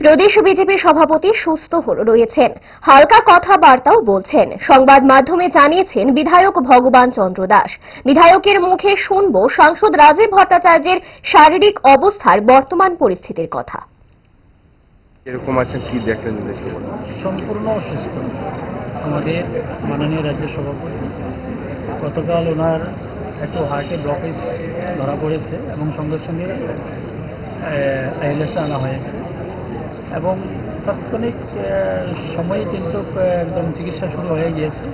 প্রদেশ BJP সভাপতি সুস্থ রয়েছেন, হালকা কথাবার্তাও বলছেন। সংবাদ মাধ্যমে জানিয়েছেন বিধায়ক ভগবান চন্দ্র দাস। বিধায়কের মুখে শুনব সাংসদ রাজীব ভট্টাচার্যের শারীরিক অবস্থার বর্তমান পরিস্থিতির কথা। এরকম আছেন, কি দেখলেন? সম্পূর্ণ অসুস্থ আমাদের মাননীয় রাজ্য সভাপতি। গতকাল ওনার একটু হার্টে ব্লকেজ ধরা পড়েছে এবং সঙ্গে সঙ্গে আইএলএসে আনা হয়েছে এবং তাৎক্ষণিক সময়ে কিন্তু একদম চিকিৎসা শুরু হয়ে গিয়েছে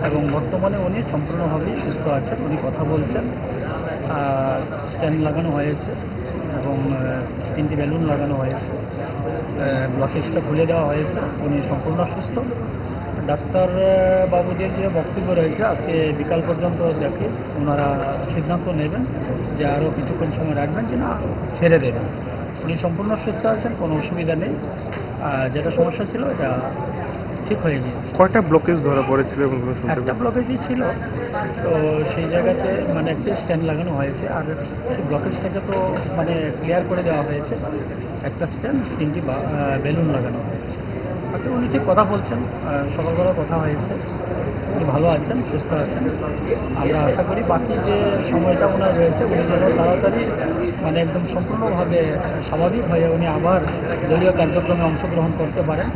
এবং বর্তমানে উনি সম্পূর্ণভাবেই সুস্থ আছেন। উনি কথা বলছেন, স্ট্যান্ড লাগানো হয়েছে এবং 3টি বেলুন লাগানো হয়েছে, ব্লকেজটা খুলে দেওয়া হয়েছে। উনি সম্পূর্ণ সুস্থ। ডাক্তার বাবুদের যে বক্তব্য রয়েছে আজকে বিকাল পর্যন্ত দেখে ওনারা সিদ্ধান্ত নেবেন যে আরও কিছুক্ষণ সময় রাখবেন কিনা ছেড়ে দেবেন। উনি সম্পূর্ণ সুস্থ আছেন, কোনো অসুবিধা নেই। যেটা সমস্যা ছিল এটা ঠিক হয়ে গিয়েছে। কয়টা ব্লকেজ ধরা পড়েছিল? একটা ব্লকেজই ছিল, তো সেই জায়গাতে মানে একটা স্ট্যান্ড লাগানো হয়েছে আর সেই ব্লকেজটাকে তো মানে ক্লিয়ার করে দেওয়া হয়েছে। একটা স্ট্যান্ড, 3টি বেলুন লাগানো হয়েছে। বাকি উনি ঠিক কথা বলছেন, সকালবেলা কথা হয়েছে, উনি ভালো আছেন, সুস্থ আছেন। আমরা আশা করি বাকি যে সময়টা ওনার রয়েছে উনি যেন তাড়াতাড়ি মানে একদম সম্পূর্ণভাবে স্বাভাবিক হয়ে উনি আবার দলীয় কার্যক্রমে অংশগ্রহণ করতে পারেন।